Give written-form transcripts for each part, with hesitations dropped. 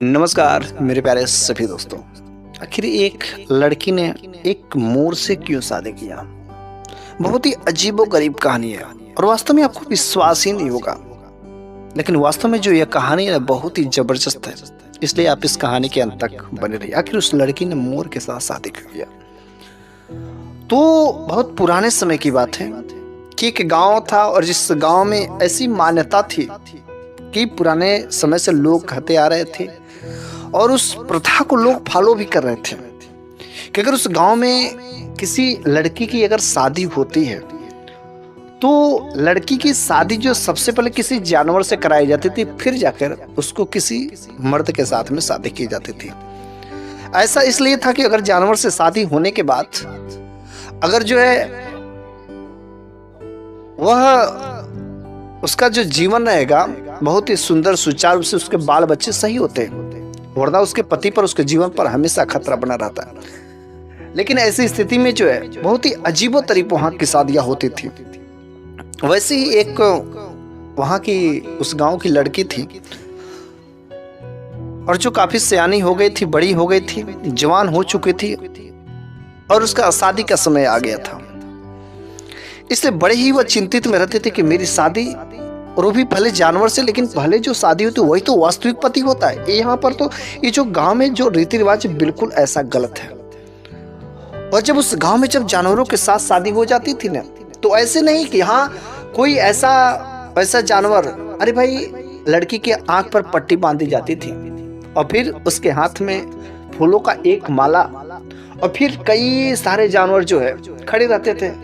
नमस्कार मेरे प्यारे सभी दोस्तों। आखिर एक लड़की ने एक मोर से क्यों शादी किया? बहुत ही अजीबोगरीब कहानी है और वास्तव में आपको विश्वास ही नहीं होगा। लेकिन वास्तव में जो यह कहानी है बहुत ही जबरदस्त है, इसलिए आप इस कहानी के अंत तक बने रहिए। आखिर उस लड़की ने मोर के साथ शादी क्यों किया? तो बहुत पुराने समय की बात है कि एक गांव था और जिस गांव में ऐसी मान्यता थी कि पुराने समय से लोग कहते आ रहे थे और उस प्रथा को लोग फॉलो भी कर रहे थे कि अगर उस गांव में किसी लड़की की अगर शादी होती है तो लड़की की शादी जो सबसे पहले किसी जानवर से कराई जाती थी, फिर जाकर उसको किसी मर्द के साथ में शादी की जाती थी। ऐसा इसलिए था कि अगर जानवर से शादी होने के बाद अगर जो है वह उसका जो जीवन रहेगा बहुत ही सुंदर सुचारू से, उसके बाल बच्चे सही होते हैं, वरना उसके पति पर उसके जीवन पर हमेशा खतरा बना रहता है। लेकिन ऐसी स्थिति में जो है बहुत ही अजीबो तरीके वहां की शादियां होती थी। वैसे ही एक वहां की उस गांव की लड़की थी और जो काफी सयानी हो गई थी, बड़ी हो गई थी, जवान हो चुकी थी और उसका शादी का समय आ गया था। इसलिए बड़े ही वह चिंतित में रहते थे कि मेरी शादी, और वो भी पहले जानवर से, लेकिन पहले जो शादी होती है वही तो वास्तविक पति होता है। यहाँ पर तो ये जो गांव में जो रीति रिवाज बिल्कुल ऐसा गलत है। और जब उस गांव में जब जानवरों के साथ शादी हो जाती थी ना, तो ऐसे नहीं कि हाँ कोई ऐसा जानवर, अरे भाई लड़की के आंख पर पट्टी बांधी जाती थी और फिर उसके हाथ में फूलों का एक माला और फिर कई सारे जानवर जो है खड़े रहते थे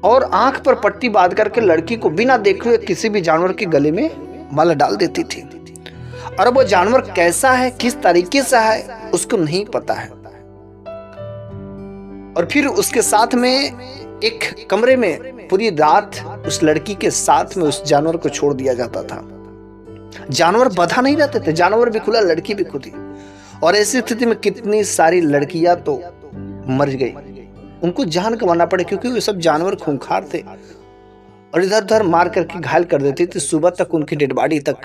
और आंख पर पट्टी बांध करके लड़की को बिना देखे हुए किसी भी जानवर के गले में माला डाल देती थी। और वो जानवर कैसा है, किस तरीके से है, उसको नहीं पता है। और फिर उसके साथ में एक कमरे में पूरी रात उस लड़की के साथ में उस जानवर को छोड़ दिया जाता था। जानवर बंधा नहीं रहते थे, जानवर भी खुला, लड़की भी खुली। और ऐसी स्थिति में कितनी सारी लड़कियां तो मर गई, उनको जान गंवाना पड़े, क्योंकि वे सब जानवर खूंखार थे और इधर उधर मार करके घायल कर देती थी। सुबह तक उनकी डेड बॉडी तक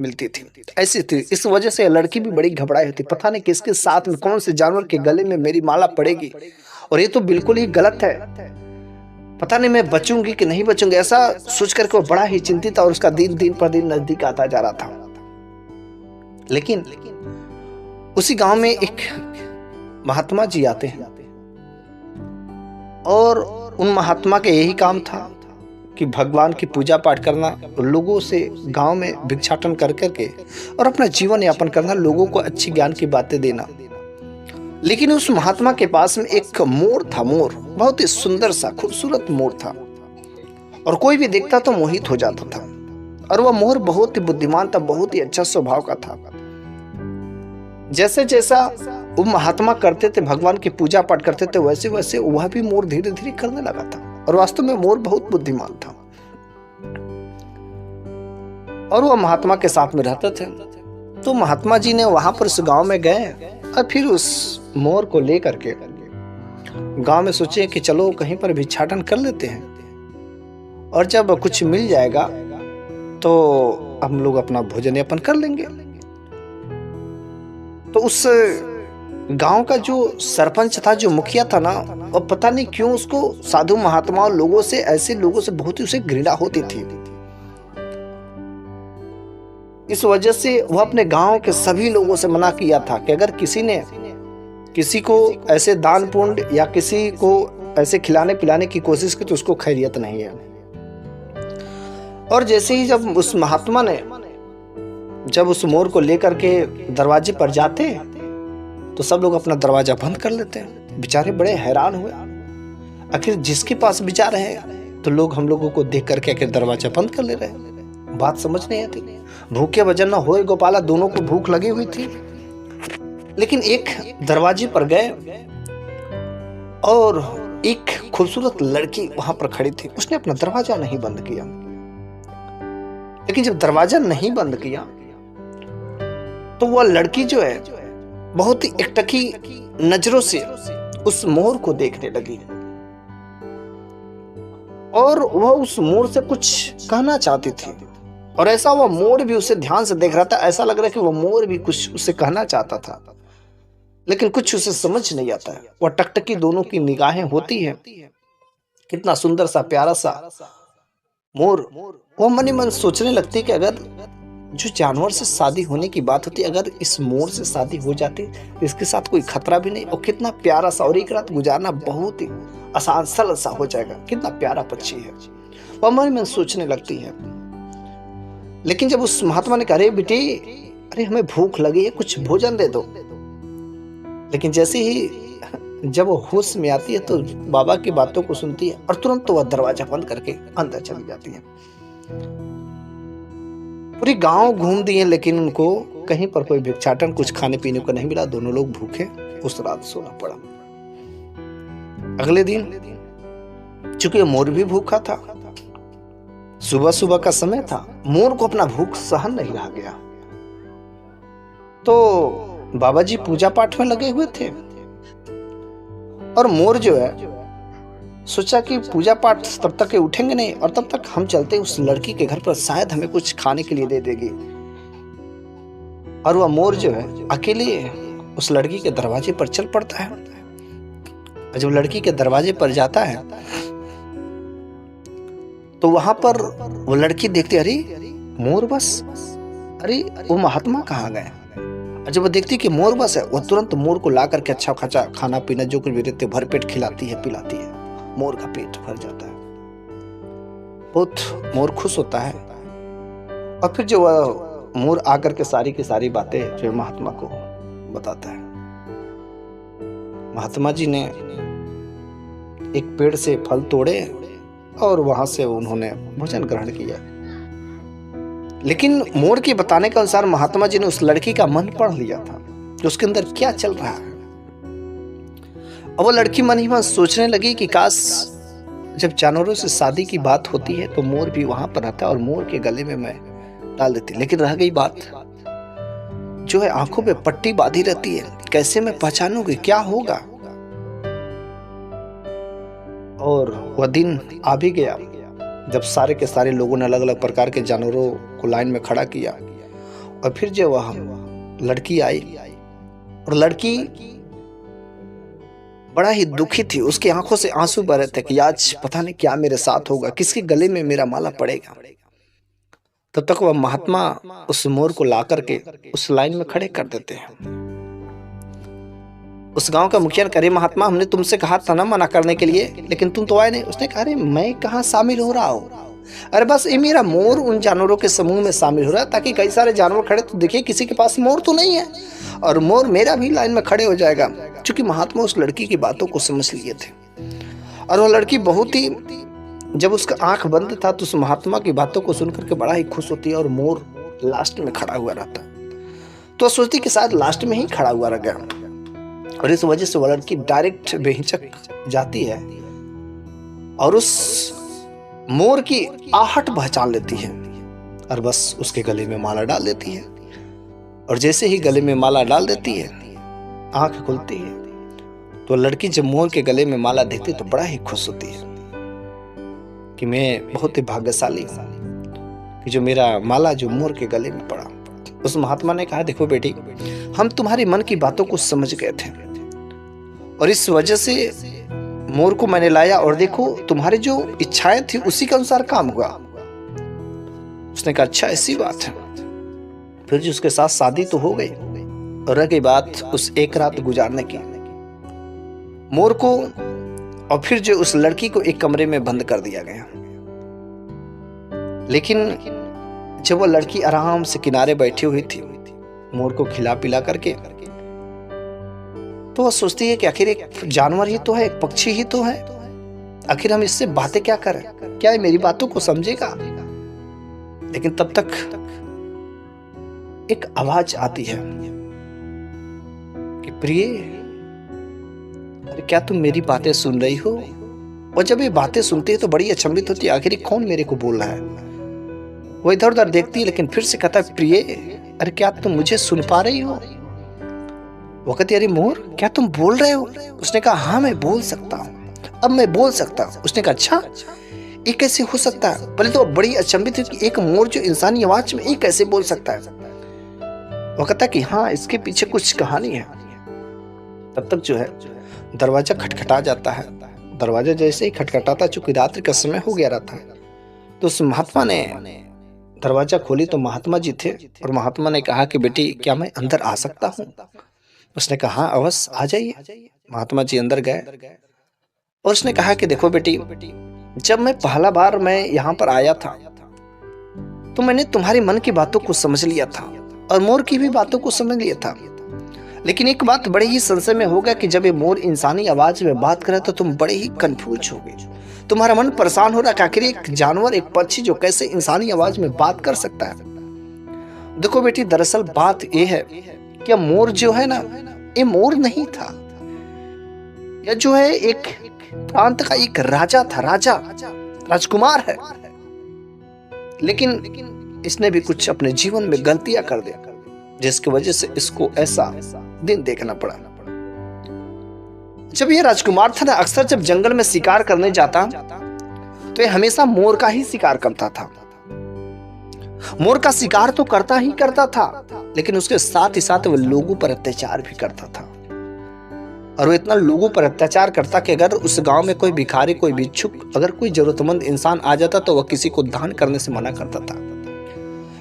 मिलती थी। ऐसी थी, इस वजह से लड़की भी बड़ी घबराई होती, पता नहीं किसके साथ में कौन से जानवर के गले में मेरी माला पड़ेगी और ये तो बिल्कुल ही गलत है, पता नहीं मैं बचूंगी कि नहीं बचूंगी। ऐसा सोच करके वो बड़ा ही चिंतित था और उसका दिन पर दिन नजदीक आता जा रहा था। लेकिन उसी गांव में एक महात्मा जी आते हैं और उन महात्मा का यही काम था कि भगवान की पूजा पाठ करना, लोगों से गांव में भिक्षाटन कर करके और अपना जीवन यापन करना, लोगों को अच्छी ज्ञान की बातें देना। लेकिन उस महात्मा के पास में एक मोर था, मोर बहुत ही सुंदर सा खूबसूरत मोर था और कोई भी देखता तो मोहित हो जाता था। और वह मोर बहुत ही बुद्धिमान था, बहुत ही अच्छा स्वभाव का था। जैसे जैसा वो महात्मा करते थे, भगवान की पूजा पाठ करते थे, वैसे वैसे वह भी मोर धीरे धीरे करने लगा था। और वास्तव में मोर बहुत बुद्धिमान था और वह महात्मा के साथ में रहते थे। तो महात्मा जी ने वहां पर उस गांव में गए और फिर उस मोर को लेकर के गांव में सोचे कि चलो कहीं पर भिक्षाटन कर लेते हैं और जब कुछ मिल जाएगा तो हम लोग अपना भोजन यापन कर लेंगे। तो उस गांव का जो सरपंच था, जो मुखिया था ना, और पता नहीं क्यों उसको साधु महात्मा लोगों से, ऐसे लोगों से बहुत ही उसे घृणा होती थी। इस वजह से वह अपने गांव के सभी लोगों से मना किया था कि अगर किसी ने किसी को ऐसे दान पुण्य या किसी को ऐसे खिलाने पिलाने की कोशिश की तो उसको खैरियत नहीं है। और जैसे ही जब उस महात्मा ने जब उस मोर को लेकर के दरवाजे पर जाते तो सब लोग अपना दरवाजा बंद कर लेते हैं। बेचारे बड़े हैरान हुए, आखिर जिसके पास विचार है तो लोग हम लोगों को देख करके आखिर दरवाजा बंद कर ले रहे हैं। बात समझ नहीं आती। भूखे वजन न होए गोपाला, दोनों को भूख लगी हुई थी। लेकिन एक दरवाजे पर गए और एक खूबसूरत लड़की वहां पर खड़ी थी। उसने अपना दरवाजा नहीं बंद किया। लेकिन जब दरवाजा नहीं बंद किया तो वह लड़की जो है बहुत ही एकटकी नजरों से उस मोर को देखने लगी और वह उस मोर से कुछ कहना चाहती थी और ऐसा हुआ मोर भी उसे ध्यान से देख रहा था। ऐसा लग रहा है कि वो मोर भी कुछ उसे कहना चाहता था, लेकिन कुछ उसे समझ नहीं आता है। वह टकटकी दोनों की निगाहें होती है। कितना सुंदर सा प्यारा सा मोर। वो मन ही मन सोचने लगती कि अगर जो जानवर से शादी होने की बात होती, अगर इस मोर से शादी हो जाती तो इसके साथ कोई खतरा भी नहीं, और कितना प्यारा सा, और एक रात गुजारना बहुत ही आसान सरल सा हो जाएगा। कितना प्यारा पक्षी है, वह मन ही मन सोचने लगती है। लेकिन जब उस महात्मा ने कहा, अरे बेटी, अरे हमें भूख लगी है, कुछ भोजन दे दो। लेकिन जैसे ही जब वो होश में आती है तो बाबा की बातों को सुनती है और तुरंत तो वह दरवाजा बंद करके अंदर चली जाती है। पूरी गांव घूम दिए, लेकिन उनको कहीं पर कोई भिक्षाटन, कुछ खाने पीने को नहीं मिला। दोनों लोग भूखे उस रात सोना पड़ा। अगले दिन चूंकि मोर भी भूखा था, सुबह सुबह का समय था, मोर को अपना भूख सहन नहीं रहा गया। तो बाबा जी पूजा पाठ में लगे हुए थे और मोर जो है सोचा कि पूजा पाठ तब तक उठेंगे नहीं, और तब तक हम चलते उस लड़की के घर पर, शायद हमें कुछ खाने के लिए दे देगी। और वह मोर जो है अकेले उस लड़की के दरवाजे पर चल पड़ता है। जब लड़की के दरवाजे पर जाता है तो वहां पर वो लड़की देखती, अरे मोर बस, अरे वो महात्मा कहाँ गए। और जब वो देखती कि मोर बस है, वो तुरंत मोर को ला करके अच्छा खासा खाना पीना जो कुछ भी रहते भर पेट खिलाती है, पिलाती है। मोर का पेट भर जाता है, बहुत मोर खुश होता है। और फिर जो वह मोर आकर के सारी की सारी बातें जो महात्मा को बताता है। महात्मा जी ने एक पेड़ से फल तोड़े और वहां से उन्होंने भोजन ग्रहण किया। लेकिन मोर के बताने के अनुसार महात्मा जी ने उस लड़की का मन पढ़ लिया था कि उसके अंदर क्या चल रहा है। और वो लड़की मन ही मन सोचने लगी कि काश जब जानवरों से शादी की बात होती है तो मोर भी वहां पर रहता और मोर के गले में मैं डाल देती। लेकिन रह गई बात, जो है आंखों पे पट्टी बांधी रहती है, कैसे मैं पहचानूंगी, क्या होगा। और वह दिन आ भी गया जब सारे के सारे लोगों ने अलग अलग प्रकार के जानवरों को लाइन में खड़ा किया। और फिर जब वह लड़की आई, और लड़की बड़ा ही दुखी थी, उसकी आंखों से आंसू बह रहे थे कि आज पता नहीं क्या मेरे साथ होगा, किसके गले में मेरा माला पड़ेगा। तब तक वह महात्मा उस मोर को ला करके उस लाइन में खड़े कर देते हैं। उस गांव का मुखिया ने कहा, महात्मा, हमने तुमसे कहा था ना मना करने के लिए, लेकिन तुम तो आए नहीं। उसने कहा, अरे मैं कहाँ शामिल हो रहा हूँ, अरे बस ये मेरा मोर उन जानवरों के समूह में शामिल हो रहा है, ताकि कई सारे जानवर खड़े तो देखिए किसी के पास मोर तो नहीं है, और मोर मेरा भी लाइन में खड़े हो जाएगा। क्योंकि महात्मा उस लड़की की बातों को समझ लिए थे। और वह लड़की बहुत ही, जब उसका आंख बंद था तो उस महात्मा की बातों को सुनकर के बड़ा ही खुश होती है, और मोर लास्ट में खड़ा हुआ रहता। तो सोचती कि शायद लास्ट में ही खड़ा हुआ रह गया, और इस वजह से वह लड़की डायरेक्ट बेहिचक जाती है और उस मोर की आहट पहचान लेती है, और बस उसके गले में माला डाल देती है। और जैसे ही गले में माला डाल देती है, आंख खुलती है, तो लड़की जब मोर के गले में माला देखती तो बड़ा ही खुश होती है कि मैं बहुत ही भाग्यशाली हूं कि जो मेरा माला जो मोर के गले में पड़ा। उस महात्मा ने कहा, देखो बेटी, हम तुम्हारे मन की बातों को समझ गए थे, और इस वजह से मोर को मैंने लाया, और देखो तुम्हारी जो इच्छाएं थी उसी के अनुसार काम हुआ। उसने कहा, अच्छा ऐसी बात है। फिर जो उसके साथ शादी तो हो गई, और रह गई बात उस एक रात गुजारने की। मोर को और फिर जो उस लड़की को एक कमरे में बंद कर दिया गया। लेकिन जब वो लड़की आराम से किनारे बैठी हुई थी, मोर को खिला पिला करके, तो वह सोचती है कि आखिर एक जानवर ही तो है, एक पक्षी ही तो है, आखिर हम इससे बातें क्या करें, क्या ये मेरी बातों को समझेगा। लेकिन तब तक एक आवाज आती है कि प्रिय, अरे क्या तुम मेरी बातें सुन रही हो। और जब ये बातें सुनती है तो बड़ी अचंभित होती है, आखिर कौन मेरे को बोल रहा है। वो इधर उधर देखती है, लेकिन फिर से कहता है, प्रिय, अरे क्या तुम मुझे सुन पा रही हो। वो कहती, अरे मोर, क्या तुम बोल रहे हो। उसने कहा, हाँ मैं बोल सकता हूँ, अब मैं बोल सकता हूँ। उसने कहा, अच्छा ये कैसे हो सकता है? पहले तो बड़ी अचंभित हुई कि एक मोर जो इंसानी आवाज में ये कैसे बोल सकता है। वो कहता कि हाँ, इसके पीछे कुछ कहानी है। तब तक जो है दरवाजा खटखटा जाता है। दरवाजा जैसे ही खटखटाता, चूंकि रात्रि का समय हो गया रहता है, तो उस महात्मा ने दरवाजा खोली तो महात्मा जी थे, और महात्मा ने कहा कि बेटी क्या मैं अंदर आ सकता हूँ? उसने कहा हाँ अवश्य आ जाइए। महात्मा जी अंदर गए और उसने कहा कि देखो बेटी, जब मैं पहला बार मैं यहाँ पर आया था तो मैंने तुम्हारे मन की बातों को समझ लिया था और मोर की भी बातों को समझ लिया था, लेकिन एक बात बड़े ही संशय में होगा कि जब ये मोर इंसानी आवाज में बात करे तो तुम बड़े ही कंफ्यूज होगे। तुम्हारा मन परेशान हो रहा कि आखिर एक जानवर, एक पक्षी जो कैसे इंसानी आवाज में बात कर सकता है। देखो बेटी, दरअसल बात यह है कि मोर जो है ना, ये मोर नहीं था, यह जो है एक प्रांत का एक राजा था, राजकुमार है, लेकिन इसने भी कुछ अपने जीवन में गलतियां कर दिया, जिसकी वजह से इसको ऐसा दिन देखना पड़ा। जब ये राजकुमार था ना, अक्सर जब जंगल में शिकार करने जाता तो ये हमेशा मोर का ही शिकार करता था। मोर का शिकार तो करता ही करता था, लेकिन उसके साथ ही साथ वो लोगों पर अत्याचार भी करता था। और वो इतना लोगों पर अत्याचार करता कि अगर उस गांव में कोई भिखारी, कोई भिक्षुक, अगर कोई जरूरतमंद इंसान आ जाता तो वह किसी को दान करने से मना करता था।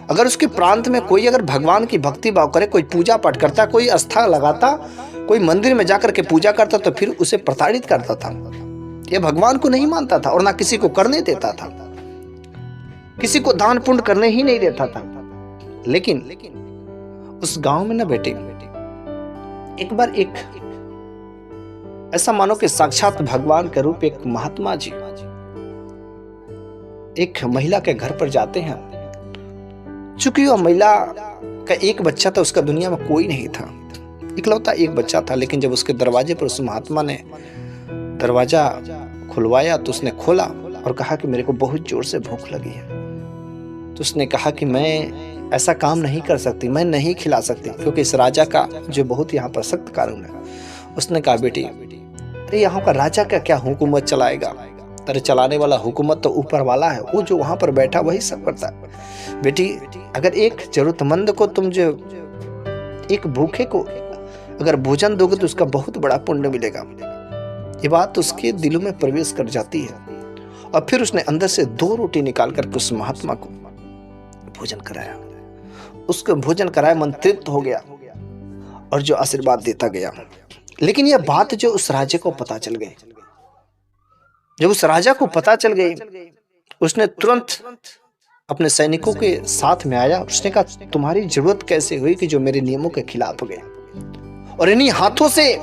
अगर उसके प्रांत में कोई अगर भगवान की भक्ति भाव करे, कोई पूजा पाठ करता, कोई आस्था लगाता, कोई मंदिर में जाकर के पूजा करता, तो फिर उसे प्रताड़ित करता था। यह भगवान को नहीं मानता था और ना किसी को करने देता था, किसी को दान पुण्य करने ही नहीं देता था। लेकिन उस गांव में ना बेटे, एक बार एक ऐसा मानो कि साक्षात भगवान के रूप एक महात्मा जी एक महिला के घर पर जाते हैं। चूंकि वह महिला का एक बच्चा था, उसका दुनिया में कोई नहीं था, इकलौता एक बच्चा था। लेकिन जब उसके दरवाजे पर उस महात्मा ने दरवाजा खुलवाया तो उसने खोला और कहा कि मेरे को बहुत जोर से भूख लगी है। तो उसने कहा कि मैं ऐसा काम नहीं कर सकती, मैं नहीं खिला सकती, क्योंकि इस राजा का जो बहुत यहाँ पर सख्त कानून है। उसने कहा बेटी, अरे यहाँ का राजा का क्या हुकूमत चलाएगा? तेरे चलाने वाला हुकूमत तो ऊपर वाला है, वो जो वहां पर बैठा वही सब करता है। बेटी, अगर एक जरूरतमंद को तुम जो एक भूखे को अगर भोजन दोगे तो उसका बहुत बड़ा पुण्य मिलेगा। ये बात उसके दिलों में प्रवेश कर जाती है और फिर उसने अंदर से 2 रोटी निकाल कर उस महात्मा को भोजन कराया। उसको भोजन कराया, मन तृप्त हो गया और जो आशीर्वाद देता गया। लेकिन यह बात जो उस राजा को पता चल गई, जब उस राजा को पता चल गई, उसने तुरंत अपने सैनिकों के साथ में आया। उसने कहा तुम्हारी जरूरत कैसे हुई कि जो मेरे नियमों के खिलाफ गए, और इन्हीं हाथों से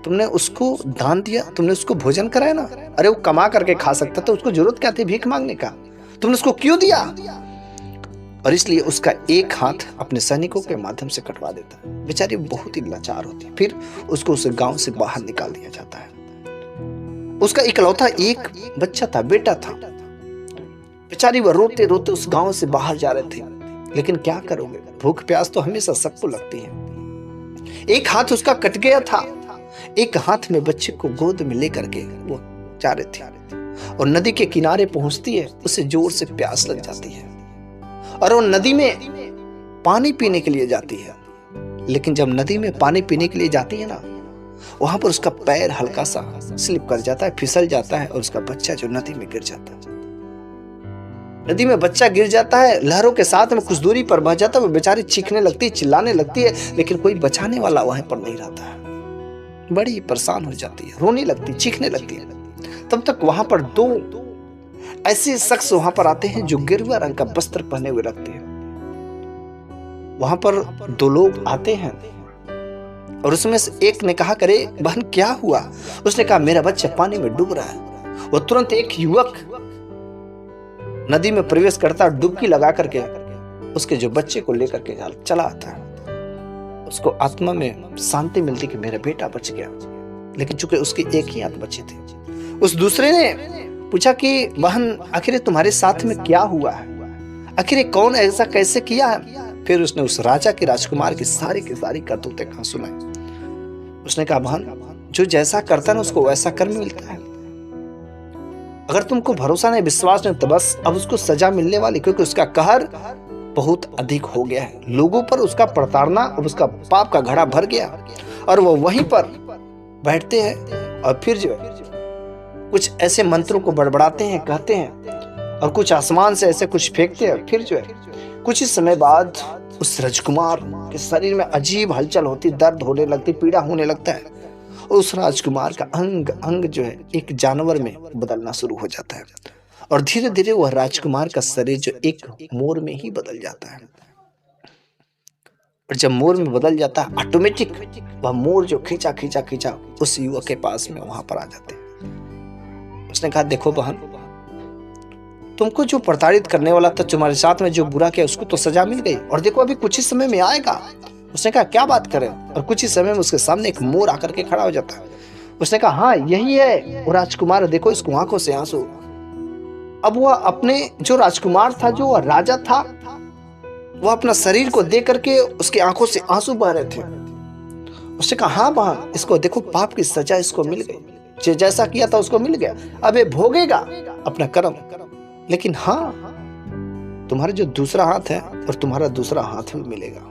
तुमने उसको दान दिया, तुमने उसको भोजन कराया ना। अरे वो कमा करके खा सकता था, उसको जरूरत क्या थी भीख मांगने का? तुमने उसको क्यों दिया? और इसलिए उसका एक हाथ अपने सैनिकों के माध्यम से कटवा देता है। बेचारी बहुत ही लाचार होती है। फिर उसको उस गांव से बाहर निकाल दिया जाता है। उसका इकलौता एक बच्चा था, बेटा था। बेचारी वह रोते रोते उस गांव से बाहर जा रहे थे, लेकिन क्या करोगे, भूख प्यास तो हमेशा सबको लगती है। एक हाथ उसका कट गया था, एक हाथ में बच्चे को गोद में लेकर के वो जा रहे थे, और नदी के किनारे पहुंचती है, उसे जोर से प्यास लग जाती है और वो नदी में पानी पीने के लिए जाती है। लेकिन जब नदी में पानी पीने के लिए जाती है ना, वहां पर उसका पैर हल्का सा स्लिप कर जाता है, फिसल जाता है और उसका बच्चा जो नदी में गिर जाता है। नदी में बच्चा गिर जाता है, लहरों के साथ में कुछ दूरी पर बह जाता है। वो बेचारी चीखने लगती है, चिल्लाने लगती है, लेकिन कोई बचाने वाला वहां पर नहीं रहता है। बड़ी परेशान हो जाती है, रोने लगती, चीखने लगती है। तब तक वहां पर 2 ऐसे शख्स वहां पर आते हैं जो गेरुआ रंग का वस्त्र पहने हुए रखते हैं। वहां पर 2 लोग आते हैं और उसमें से एक ने कहा, करे बहन क्या हुआ? उसने कहा मेरा बच्चा पानी में डूब रहा है। वो तुरंत एक युवक नदी में प्रवेश करता, डुबकी लगा करके उसके जो बच्चे को लेकर के चला आता है। उसको आत्मा में शांति मिलती कि मेरा बेटा बच गया। लेकिन चूंकि उसके एक ही हाथ बचे थे, उस दूसरे ने पूछा कि बहन आखिर तुम्हारे साथ में क्या हुआ है? आखिर कौन ऐसा कैसे किया है? फिर उसने उस राजा के राजकुमार की सारी करतूतें कहा सुनाई। उसने कहा बहन, जो जैसा करता है ना उसको वैसा कर्म मिलता है। अगर तुमको भरोसा नहीं, विश्वास नहीं, तो बस अब उसको सजा मिलने वाली, क्योंकि उसका कहर बहुत अधिक हो गया है। लोगों पर उसका प्रताड़ना और उसका पाप का घड़ा भर गया, और वो वहीं पर बैठते हैं और फिर जो है कुछ ऐसे मंत्रों को बड़बड़ाते हैं, कहते हैं, और कुछ आसमान से ऐसे कुछ फेंकते हैं। फिर जो है कुछ ही समय बाद उस राजकुमार के शरीर में अजीब हलचल होती, दर्द होने लगती, पीड़ा होने लगता है। उस राजकुमार का अंग अंग जो है एक जानवर में बदलना शुरू हो जाता है, और धीरे धीरे वह राजकुमार का शरीर जो एक मोर में ही बदल जाता है। और जब मोर में बदल जाता है, ऑटोमेटिक वह मोर जो खींचा खींचा खींचा उस युवक के पास में वहां पर आ जाते हैं। उसने कहा, देखो बहन, तुमको जो प्रताड़ित करने वाला था, तुम्हारे साथ में जो बुरा किया, उसको तो सजा मिल गई, और देखो अभी कुछ ही समय में आएगा। उसने कहा, क्या बात करें? और कुछ ही समय में उसके सामने एक मोर आकर के खड़ा हो जाता है। उसने कहा, हाँ यही है वो राजकुमार, देखो इसको आंखों से आंसू। अब वह अपने जो राजकुमार था, जो वह राजा था, वह अपना शरीर को देख करके उसकी आंखों से आंसू बह रहे थे। उसने कहा, हाँ बहन, इसको देखो, पाप की सजा इसको मिल गई, जैसा किया था उसको मिल गया, अब ये भोगेगा अपना कर्म। लेकिन हाँ, तुम्हारा जो दूसरा हाथ है और तुम्हारा दूसरा हाथ भी मिलेगा।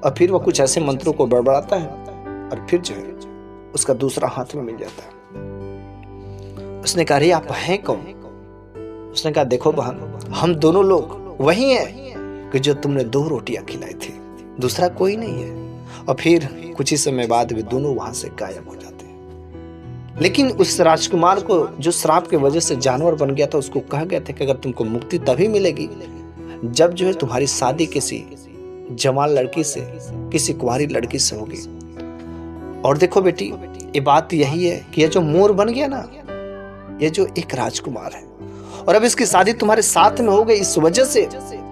और फिर वह कुछ ऐसे मंत्रों को बड़बड़ाता है, और फिर जो है उसका दूसरा हाथ भी मिल जाता है। उसने कहा, अरे आप हैं कौन? उसने कहा, देखो बहन, हम दोनों लोग वही हैं कि जो तुमने 2 रोटियां खिलाई थी, दूसरा कोई नहीं है। और फिर कुछ ही समय बाद वे दोनों वहां से गायब हो जाते हैं। लेकिन उस राजकुमार को जो श्राप की वजह से जानवर बन गया था, उसको कहा गया था कि अगर तुमको मुक्ति तभी मिलेगी जब जो है तुम्हारी शादी किसी जवान लड़की से, किसी कुंवारी लड़की से होगी। और देखो बेटी, ये बात यही है कि ये जो मोर बन गया ना, ये जो एक राजकुमार है, और अब इसकी शादी तुम्हारे साथ में हो गई, इस वजह से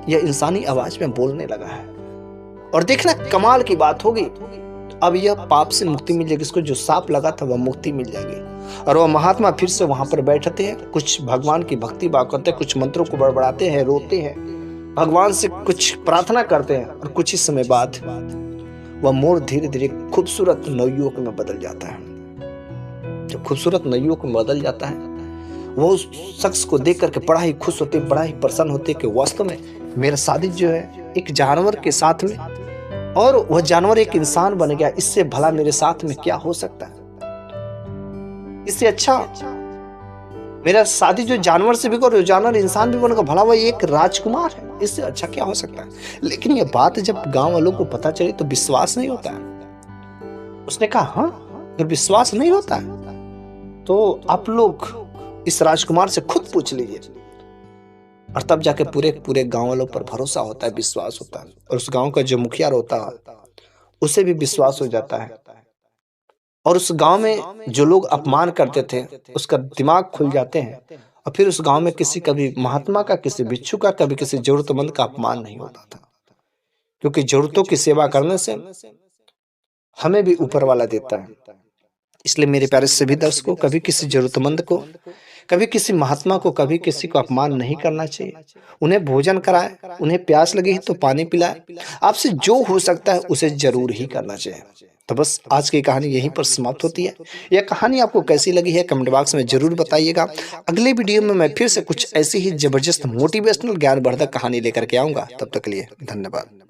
यह इंसानी आवाज में बोलने लगा है। और देखना कमाल की बात होगी, अब यह पाप से मुक्ति मिल जाएगी, इसको जो सांप लगा था वह मुक्ति मिल जाएगी। और वह महात्मा फिर से वहां पर बैठते हैं, कुछ भगवान की भक्ति भाव करते हैं, कुछ मंत्रों को बड़बड़ाते हैं, रोते हैं, भगवान से कुछ प्रार्थना करते हैं। और कुछ ही समय बाद वह मोर धीरे धीरे खूबसूरत नवयुवक में बदल जाता है। जब खूबसूरत नवयुवक में बदल जाता है, वो उस शख्स को देख करके बड़ा ही खुश होते, बड़ा ही प्रसन्न होते कि वास्तव में मेरा शादी जो है एक जानवर के साथ में, और वह जानवर एक इंसान बन गया, इससे भला मेरे साथ में क्या हो सकता है? इससे अच्छा मेरा शादी जो जानवर से भी करो, जानवर इंसान भी बनेगा, भला वह एक राजकुमार है, इससे अच्छा क्या हो सकता है? लेकिन यह बात जब गांव वालों को पता चली तो विश्वास नहीं होता है। उसने कहा, हाँ अगर विश्वास नहीं होता है तो आप लोग इस राजकुमार से खुद पूछ लीजिए। और तब जाके पूरे पूरे गांव वालों पर भरोसा होता है, विश्वास होता है, और उस गांव का जो मुखिया होता है उसे भी विश्वास हो जाता है। और उस गांव में जो लोग अपमान करते थे उसका दिमाग खुल जाते हैं, और फिर उस गांव में किसी कभी महात्मा का, किसी भिक्षु का, कभी किसी जरूरतमंद का अपमान नहीं होता था, क्योंकि जरूरतों की सेवा करने से हमें भी ऊपर वाला देता है। इसलिए मेरे प्यारे सभी दर्शकों, कभी किसी जरूरतमंद को, कभी किसी महात्मा को, कभी किसी को अपमान नहीं करना चाहिए। उन्हें भोजन कराएं, उन्हें प्यास लगी है तो पानी पिलाएं, आपसे जो हो सकता है उसे जरूर ही करना चाहिए। तो बस आज की कहानी यहीं पर समाप्त होती है। यह कहानी आपको कैसी लगी है कमेंट बॉक्स में जरूर बताइएगा। अगले वीडियो में मैं फिर से कुछ ऐसी ही जबरदस्त मोटिवेशनल ज्ञानवर्धक कहानी लेकर के आऊंगा। तब तक के लिए धन्यवाद।